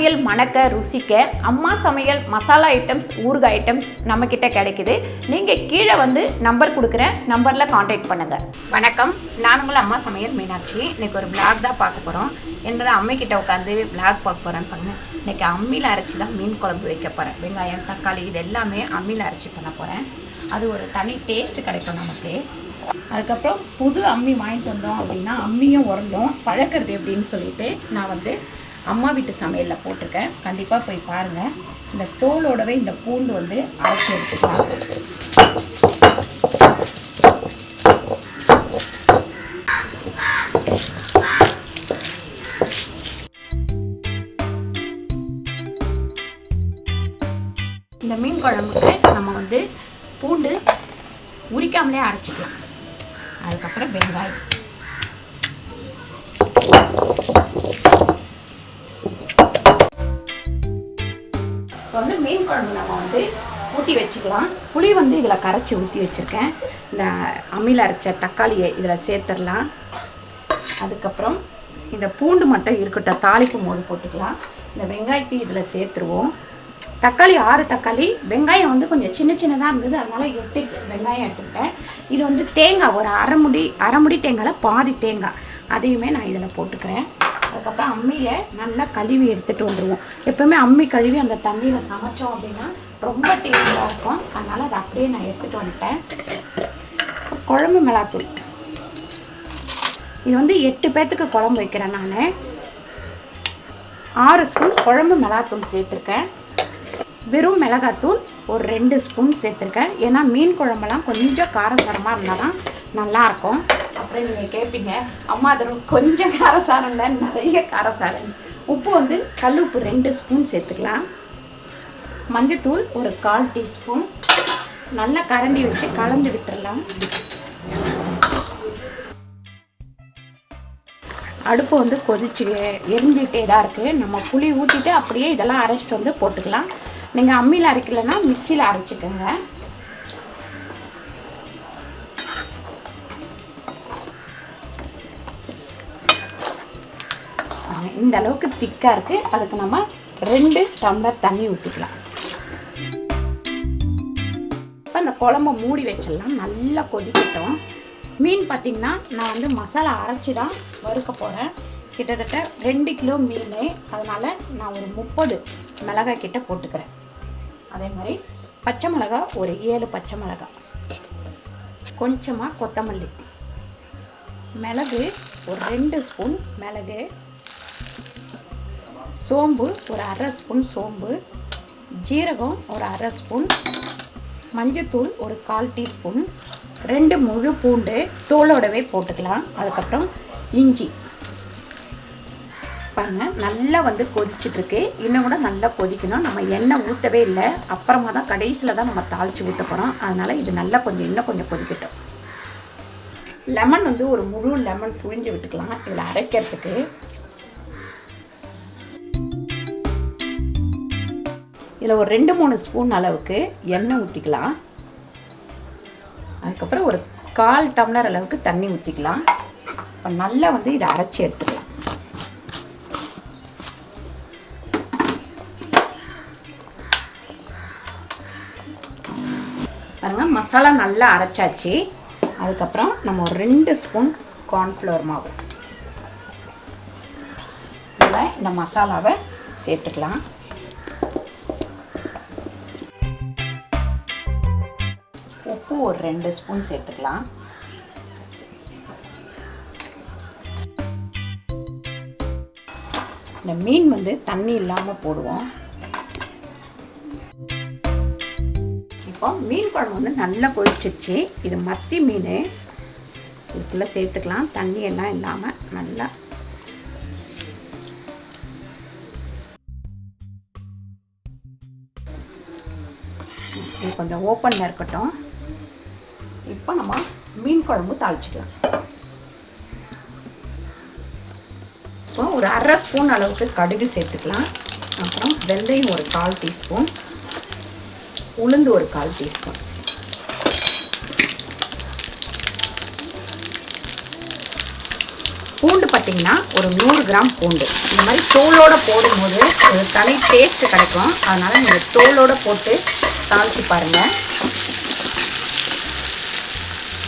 சமையல் மணக்க ருசிக்க அம்மா சமையல் மசாலா ஐட்டம்ஸ் ஊறுகாய் ஐட்டம்ஸ் நம்மக்கிட்ட கிடைக்குது. நீங்கள் கீழே வந்து நம்பர் கொடுக்குறேன், நம்பரில் காண்டாக்ட் பண்ணுங்கள். வணக்கம், நான் உங்கள் அம்மா சமையல் மீனாட்சி. இன்றைக்கி ஒரு விளாக் தான் பார்க்க போகிறோம். என்னோட அம்மிக்கிட்ட உட்காந்து விளாக் பார்க்க போகிறேன்னு பாருங்க. இன்றைக்கி அம்மியில் அரைச்சி தான் மீன் குழம்பு வைக்க போகிறேன். வெங்காயம் தக்காளி இது எல்லாமே அம்மியில் அரைச்சி பண்ண போகிறேன். அது ஒரு தனி டேஸ்ட்டு கிடைக்கும் நமக்கு. அதுக்கப்புறம் புது அம்மி வாங்கிட்டு வந்தோம் அப்படின்னா அம்மியும் உரண்டும் பழக்கிறது எப்படின்னு சொல்லிட்டு நான் வந்து அம்மா வீட்டு சமையலில் போட்டிருக்கேன். கண்டிப்பாக போய் பாருங்கள். இந்த தோலோடவே இந்த பூண்டு வந்து அரைச்சி எடுத்துக்கலாம். இந்த மீன் குழம்புக்கு நம்ம வந்து பூண்டு உரிக்காமலே அரைச்சிக்கலாம். அதுக்கப்புறம் வெங்காயம், இப்போ வந்து மீன் குழம்பு நம்ம வந்து ஊற்றி வச்சுக்கலாம். புளி வந்து இதில் கரைச்சி ஊற்றி வச்சுருக்கேன். இந்த அம்மியில் அரைச்ச தக்காளியை இதில் சேர்த்துடலாம். அதுக்கப்புறம் இந்த பூண்டு மட்டும் இருக்கட்டும், தாளிக்கும் போது போட்டுக்கலாம். இந்த வெங்காயத்தையும் இதில் சேர்த்துருவோம். தக்காளி 6 தக்காளி, வெங்காயம் வந்து கொஞ்சம் சின்ன சின்னதாக இருந்தது, அதனால் 8 வெங்காயம் எடுத்துக்கிட்டேன். இது வந்து தேங்காய் ஒரு அரை முடி தேங்காயில் பாதி தேங்காய், அதையுமே நான் இதில் போட்டுக்கிறேன். அதுக்கப்புறம் அம்மியை நல்லா கழுவி எடுத்துகிட்டு வந்துடுவோம். எப்போவுமே அம்மி கழுவி அந்த தண்ணியில் சமைச்சோம் அப்படின்னா ரொம்ப டேஸ்டாக இருக்கும். அதனால் அதை அப்படியே நான் எடுத்துகிட்டு வந்துட்டேன். குழம்பு மிளகாத்தூள், இது வந்து 8 பேர்த்துக்கு குழம்பு வைக்கிறேன். நான் 6 ஸ்பூன் குழம்பு மிளகாத்தூள் சேர்த்துருக்கேன். வெறும் மிளகாத்தூள் ஒரு 2 ஸ்பூன் சேர்த்துருக்கேன். ஏன்னா மீன் குழம்பெல்லாம் கொஞ்சம் காரசாரமாக இருந்தால் தான் நல்லாயிருக்கும். அப்புறம் நீங்கள் கேட்பீங்க, அம்மா அது கொஞ்சம் காரசாரம் இல்லை, நிறைய காரசாரம். உப்பு வந்து கல் உப்பு 2 ஸ்பூன் சேர்த்துக்கலாம். மஞ்சத்தூள் ஒரு 1/4 டீஸ்பூன். நல்லா கரண்டி வச்சு கலந்து விட்டுடலாம். அடுப்பு வந்து கொதிச்சு எரிஞ்சிகிட்டே தான் இருக்குது. நம்ம புளி ஊற்றிட்டு அப்படியே இதெல்லாம் அரைச்சிட்டு வந்து போட்டுக்கலாம். நீங்கள் அம்மியில் அரைக்கலைன்னா மிக்சியில் அரைச்சிக்கோங்க. இந்த அளவுக்கு திக்காக இருக்குது. அதுக்கு நம்ம 2 டம்ளர் தண்ணி ஊற்றிக்கலாம். இப்போ இந்த குழம்பை மூடி வச்சிடலாம். நல்லா கொதிக்கட்டும். மீன் பார்த்திங்கன்னா நான் வந்து மசாலா அரைச்சி தான் வறுக்க போகிறேன். கிட்டத்தட்ட 2 கிலோ மீன், அதனால் நான் ஒரு 30 மிளகாய் கிட்ட போட்டுக்கிறேன். அதே மாதிரி பச்சை மிளகாய் ஒரு 7 பச்சை மிளகாய், கொஞ்சமாக கொத்தமல்லி, மிளகு ஒரு 2 ஸ்பூன் மிளகு, சோம்பு ஒரு 1/2 ஸ்பூன் சோம்பு, ஜீரகம் ஒரு 1/2 ஸ்பூன், மஞ்சத்தூள் ஒரு 1/4 டீஸ்பூன், 2 முழு பூண்டு தோலோடவே போட்டுக்கலாம். அதுக்கப்புறம் இஞ்சி. பாருங்கள், நல்லா வந்து கொதிச்சிட்ருக்கு. இன்னும் கூட நல்லா கொதிக்கணும். நம்ம எண்ணெய் ஊற்றவே இல்லை, அப்புறமா தான் கடைசியில் தான் நம்ம தாளித்து ஊற்ற போகிறோம். அதனால் இது நல்லா இன்னும் கொஞ்சம் கொதிக்கட்டும். லெமன் வந்து ஒரு முழு லெமன் புழிஞ்சு விட்டுக்கலாம் இதில் அரைக்கிறதுக்கு. இதில் ஒரு 2-3 ஸ்பூன் அளவுக்கு எண்ணெய் ஊற்றிக்கலாம். அதுக்கப்புறம் ஒரு 1/4 டம்ளர் அளவுக்கு தண்ணி ஊற்றிக்கலாம். இப்போ நல்லா வந்து இதை அரைச்சி எடுத்துக்கலாம். பாருங்கள், மசாலா நல்லா அரைச்சாச்சு. அதுக்கப்புறம் நம்ம ஒரு 2 ஸ்பூன் கார்ன்ஃப்ளவர் மாவு இதில் இந்த மசாலாவை சேர்த்துக்கலாம். உப்பு ஒரு 2 ஸ்பூன் சேர்த்துக்கலாம். இந்த மீன் வந்து தண்ணி இல்லாமல் போடுவோம். இப்போ மீன் குழம்பு வந்து நல்லா கொதிச்சிருச்சு. இது மத்தி மீன், இதுக்குள்ளே சேர்த்துக்கலாம். தண்ணி எல்லாம் இல்லாமல் நல்லா. இது கொஞ்சம் ஓப்பனில் இருக்கட்டும். இப்போ நம்ம மீன் குழம்பு தாளிச்சிக்கலாம். இப்போ ஒரு 1/2 ஸ்பூன் அளவுக்கு கடுகு சேர்த்துக்கலாம். அப்புறம் வெந்தயம் ஒரு 1/4 டீஸ்பூன், உளுந்து ஒரு 1/4 டீஸ்பூன், பூண்டு பார்த்திங்கன்னா ஒரு 100 கிராம் பூண்டு. இந்த மாதிரி தோலோடு போடும்போது ஒரு தனி டேஸ்ட்டு கிடைக்கும். அதனால் நீங்கள் தோலோடு போட்டு தாளித்து பாருங்கள்.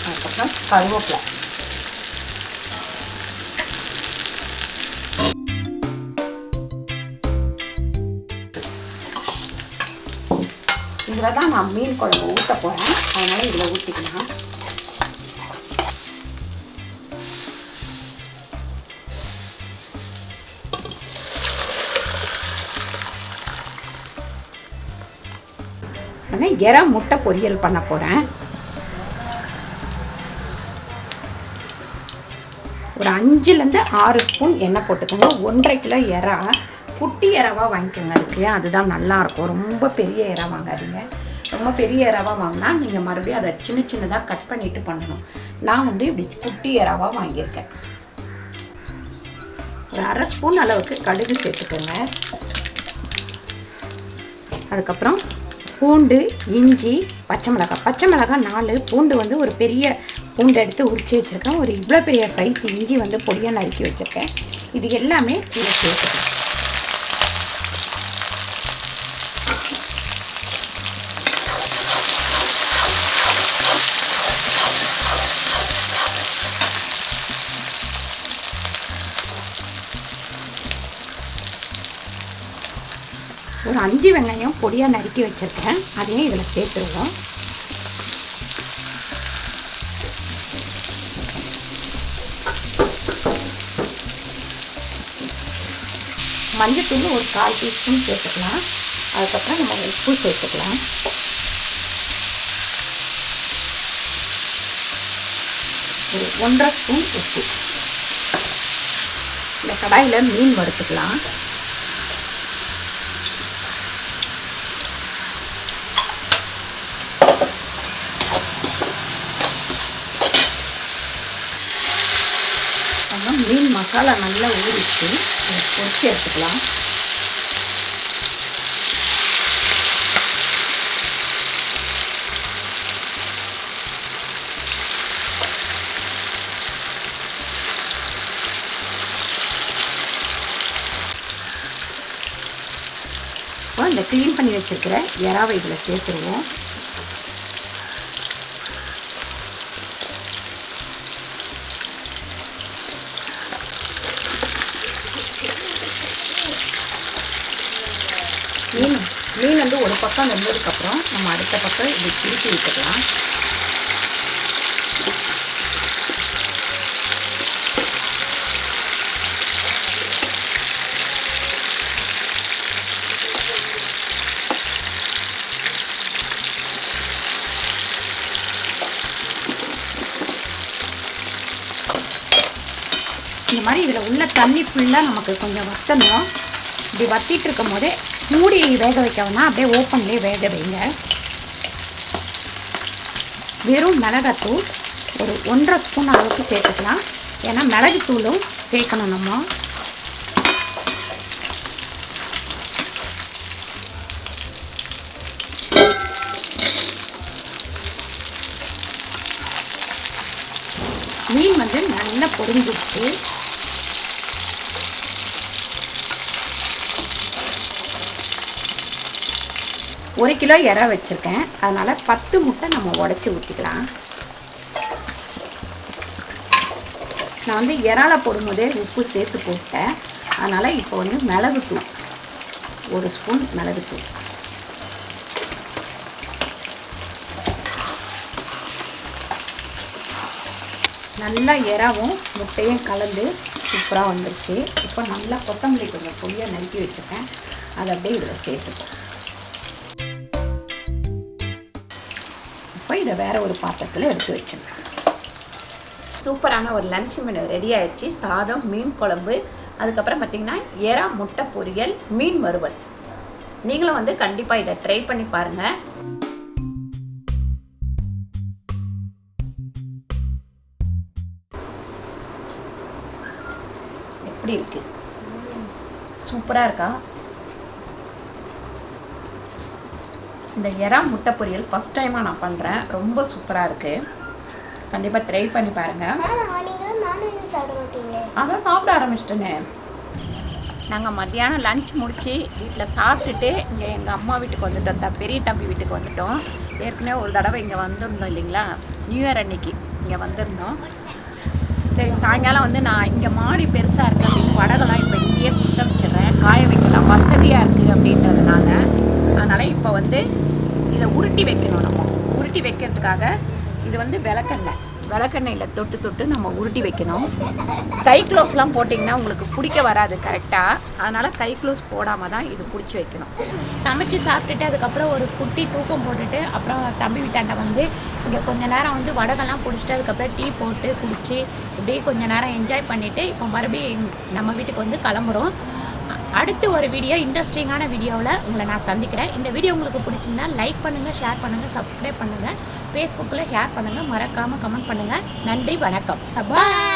அதுக்கப்புறம் கருவேப்பிலை. இதில் தான் நான் மீன் குழம்பு ஊற்ற போகிறேன். அதனால் இதில் ஊற்றிக்கலாம். எறா முட்டை பொரியல் பண்ண போகிறேன். ஒரு 5லேருந்து 6 ஸ்பூன் எண்ணெய் போட்டுக்கோங்க. 1.5 கிலோ எறா. குட்டி எறாவாக வாங்கிக்கோங்க. அதுக்கு அதுதான் நல்லாயிருக்கும். ரொம்ப பெரிய எறா வாங்காதீங்க. ரொம்ப பெரிய எறாவாக வாங்கினா நீங்கள் மறுபடியும் அதை சின்ன சின்னதாக கட் பண்ணிவிட்டு பண்ணணும். நான் வந்து இப்படி குட்டி எறாவாக வாங்கியிருக்கேன். ஒரு 1/2 ஸ்பூன் அளவுக்கு கடுகு சேர்த்துக்கோங்க. அதுக்கப்புறம் பூண்டு, இஞ்சி, பச்சை மிளகாய். பச்சை மிளகாய் 4, பூண்டு வந்து ஒரு பெரிய பூண்டு எடுத்து உரித்து வச்சுருக்கேன். ஒரு இவ்வளோ பெரிய சைஸ் இஞ்சி வந்து பொடியாக நறுக்கி வச்சுருக்கேன். இது எல்லாமே இதை சேர்த்துக்கலாம். ஒரு 5 வெங்காயம் பொடியாக நறுக்கி வச்சுருக்கேன். அதையும் இதில் சேர்த்துருவோம். மஞ்சத்தூள் ஒரு 1/4 டீஸ்பூன் சேர்த்துக்கலாம். அதுக்கப்புறம் நம்ம உப்பு சேர்த்துக்கலாம். ஒரு 1.5 ஸ்பூன் உப்பு. இந்த கடாயில் மீன் வறுத்துக்கலாம். மீன் மசாலா நல்லா ஊறிச்சு. பொரிச்சு எடுத்துக்கலாம். இப்போ இந்த க்ளீன் பண்ணி வச்சிருக்கிற எறாவை இதில் சேர்த்துருவோம். மீன் வந்து ஒரு பக்கம் வெந்ததுக்கப்புறம் நம்ம அடுத்த பக்கம் இப்படி திருப்பி விட்டுக்கலாம். இந்த மாதிரி இதில் உள்ள தண்ணி ஃபுல்லாக நமக்கு கொஞ்சம் வற்றணும். இப்படி வற்றிட்டு இருக்கும் போதே மூடி வேக வைக்கணும்னா அப்படியே ஓப்பன்லேயே வேக வைங்க. வெறும் மிளகாத்தூள் ஒரு 1.5 ஸ்பூன் அளவுக்கு சேர்த்துக்கலாம். ஏன்னா மிளகுத்தூளும் சேர்க்கணும் நம்ம. மீன் வந்து நல்லா பொரிஞ்சிடுச்சு. ஒரு கிலோ எறா வச்சுருக்கேன். அதனால் 10 முட்டை நம்ம உடச்சி ஊற்றிக்கலாம். நான் வந்து இறால போடும்போதே உப்பு சேர்த்து போட்டேன். அதனால் இப்போ வந்து மிளகுத்தூள் 1 ஸ்பூன் மிளகுத்தூள். நல்லா எறாவும் முட்டையும் கலந்து சூப்பராக வந்துருச்சு. இப்போ நல்லா கொத்தமல்லி கொஞ்சம் பொடியாக நறுக்கி வச்சுருக்கேன். அதை அப்படியே இதில் சேர்த்துப்போம். இப்போ இதை வேறு ஒரு பாத்திரத்தில் எடுத்து வச்சுருக்கேன். சூப்பரான ஒரு லன்ச் மெனு ரெடி ஆயிடுச்சு. சாதம், மீன் குழம்பு, அதுக்கப்புறம் பார்த்திங்கன்னா எறா முட்டை பொரியல், மீன் வறுவல். நீங்களும் வந்து கண்டிப்பாக இதை ட்ரை பண்ணி பாருங்கள். எப்படி இருக்குது? சூப்பராக இருக்கா? இந்த எறா முட்டை பொரியல் ஃபஸ்ட் டைமாக நான் பண்ணுறேன். ரொம்ப சூப்பராக இருக்குது. கண்டிப்பாக ட்ரை பண்ணி பாருங்கள். அதான் சாப்பிட ஆரம்பிச்சிட்டேனே. நாங்கள் மத்தியானம் லஞ்ச் முடித்து வீட்டில் சாப்பிட்டுட்டு இங்கே எங்கள் அம்மா வீட்டுக்கு வந்துட்டோம், பெரிய தம்பி வீட்டுக்கு வந்துட்டோம். ஏற்கனவே ஒரு தடவை இங்கே வந்திருந்தோம் இல்லைங்களா, நியூ இயர் அன்னைக்கு இங்கே வந்திருந்தோம். சரி, சாயங்காலம் வந்து நான் இங்கே மாடி பெருசாக இருக்குது அப்படின்னு வடகெல்லாம் இப்போ இங்கேயே குத்த வச்சிடுறேன், காய வைக்கலாம் வசதியாக இருக்குது அப்படின்றதுனால. அதனால் இப்போ வந்து இதை உருட்டி வைக்கணும். நம்ம உருட்டி வைக்கிறதுக்காக இது வந்து விளக்கெண்ணெயில் தொட்டு நம்ம உருட்டி வைக்கணும். கை க்ளோஸ்லாம் போட்டிங்கன்னா உங்களுக்கு பிடிக்க வராது கரெக்டாக. அதனால் கை க்ளோஸ் போடாமல் தான் இது பிடிச்சி வைக்கணும். சமைச்சு சாப்பிட்டுட்டு அதுக்கப்புறம் ஒரு குட்டி தூக்கம் போட்டுட்டு அப்புறம் தம்பி வீட்டாண்ட வந்து இங்கே கொஞ்சம் நேரம் வந்து வடகெல்லாம் பிடிச்சிட்டு அதுக்கப்புறம் டீ போட்டு குடிச்சு இப்படியே கொஞ்சம் நேரம் என்ஜாய் பண்ணிவிட்டு இப்போ மறுபடியும் நம்ம வீட்டுக்கு வந்து கிளம்புறோம். அடுத்து ஒரு வீடியோ, இன்ட்ரெஸ்டிங்கான வீடியோவில் உங்களை நான் சந்திக்கிறேன். இந்த வீடியோ உங்களுக்கு பிடிச்சிருந்தா லைக் பண்ணுங்கள், ஷேர் பண்ணுங்கள், சப்ஸ்கிரைப் பண்ணுங்கள், ஃபேஸ்புக்கில் ஷேர் பண்ணுங்கள், மறக்காமல் கமெண்ட் பண்ணுங்கள். நன்றி, வணக்கம், பாய்.